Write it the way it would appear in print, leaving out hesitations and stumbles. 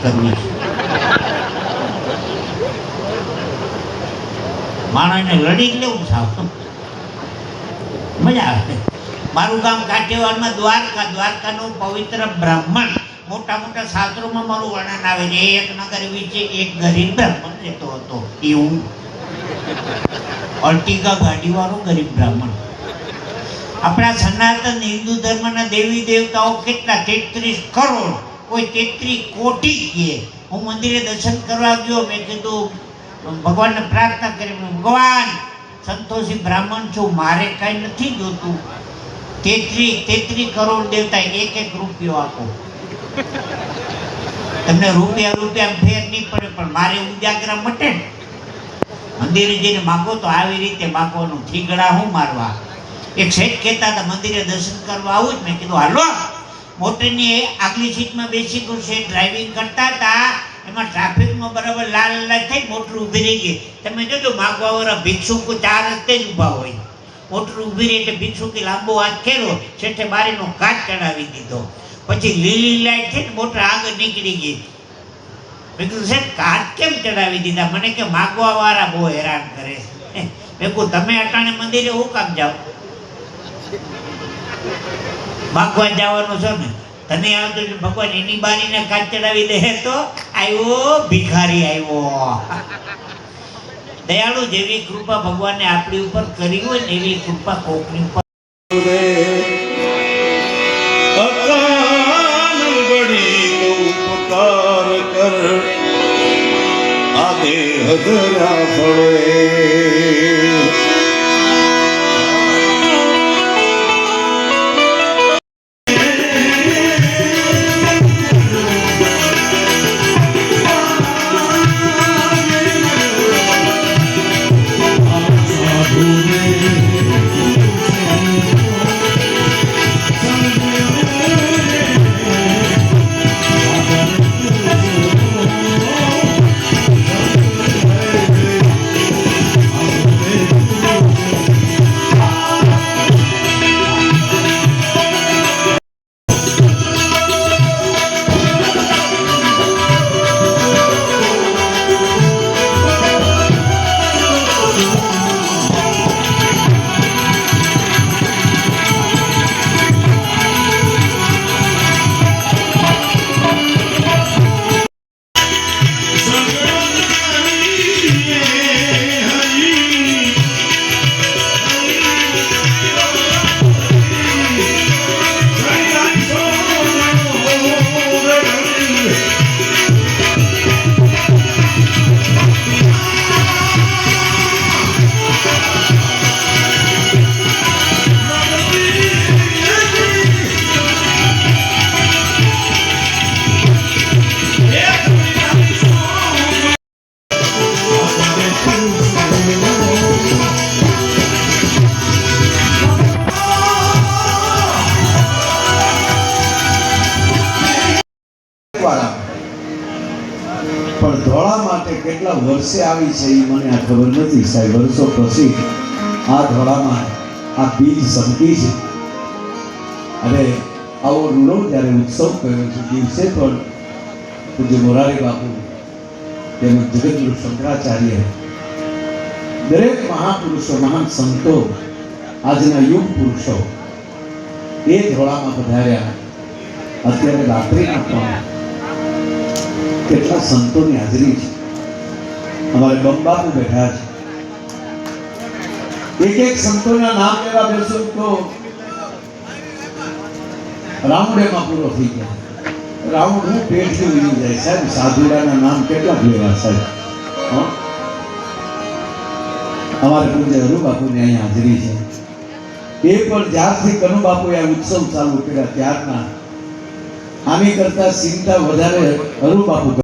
કરવી છે. માણસને લડી લેવું સાવ મજા આવે. મારું ગામ કાઠિયાવાડમાં દ્વારકા. દ્વારકાનું પવિત્ર બ્રાહ્મણ, મોટા મોટા શાસ્ત્રોમાં મારું વર્ણન આવે છે. એક નગર વિશે એક ગરીબ બ્રાહ્મણ રહેતો હતો. એવું અર્ટિગા ગાડીવાળો ગરીબ બ્રાહ્મણ. આપણા સનાતન હિન્દુ ધર્મના દેવી દેવતાઓ કેટલા? 33 કરોડ, કોઈ 33 કોટી કહે. હું મંદિરે દર્શન કરવા ગયો. મેં કીધું, ભગવાનને પ્રાર્થના કરી, ભગવાન સંતોષી બ્રાહ્મણ છું, મારે કાંઈ નથી જોતું. 33 કરોડ દેવતા, એક રૂપિયો આપો. તમને રૂપિયા ફેર નહીં પડે, પણ મારે ઉજાગરા મટે. મંદિરે જઈને માગો તો આવી રીતે માગવાનું, થીગડા હું મારવા. એક શેઠ કહેતા હતા, મંદિરે દર્શન કરવા આવું જ. મેં કીધું હાલો. મોટરની આગલી સીટમાં બેસી ગયો. શેઠ ડ્રાઇવિંગ કરતા હતા, એમાં ટ્રાફિકમાં બરાબર લાલ થઈ મોટર ઊભી રહી ગઈ. તમે જોજો, માગવા વાળા ભિક્ષુકો 4 રસ્તે જ ઊભા હોય. મોટર ઊભી રહી એટલે ભિક્ષુકી લાંબો હાથ ખેરો, શેઠે બારીનો કાચ ચડાવી દીધો. પછી લીલી લાઈટ થઈ ને મોટર આગળ નીકળી ગઈ. મેં કીધું શેઠ કાચ કેમ ચડાવી દીધા? મને કે માગવા વાળા બહુ હેરાન કરે. મેં કહું તમે અટાણે મંદિરે હું કામ જાઓ? માગવા જવાનું છો ને, તને આવતો ભગવાન એની બારીને કાચ ચડાવી દે તો આવ્યો ભિખારી આવ્યો. દયાળુ જેવી કૃપા ભગવાને આપણી ઉપર કરી હોય ને એવી કૃપા કોકની ઉપર. ઉપકાર કર આદે હદરા ફળે. પણ ધોળા માટે કેટલા વર્ષે આવી છે એ મને આ ખબર નથી સાહેબ. વર્ષો પછી આ ધોળામાં આ બીજ સમકી છે. અને આવો રૂડો જ્યારે ઉત્સવ કર્યો છે, દિવસે પણ પૂજ્ય મોરારી બાપુ તેમજ જગતગુરુ શંકરાચાર્ય, દરેક મહાપુરુષો, મહાન સંતો, આજના યુગ પુરુષો એ ધોળામાં પધાર્યા. અત્યારે રાત્રિના પણ કેટલા સંતોની હાજરી છે. અમારે બંબાપુ બેઠા છે. એક સંતોના નામ લેવા બેસો તો રાઉન્ડેમાં પૂરો થઈ ગયા. રાઉન્ડ હું પેટથી ઉડી જાય સાહેબ. સાધુડાના નામ કેટલા લેવા સાહેબ. અમારે પૂજ્ય હરુબાપુની અહીંયા હાજરી છે. એ પણ જ્યારથી કનુબાપુએ આ ઉત્સવ ચાલુ કર્યા ત્યારના આની કરતા ચિંતા વધારે હરુબાપુ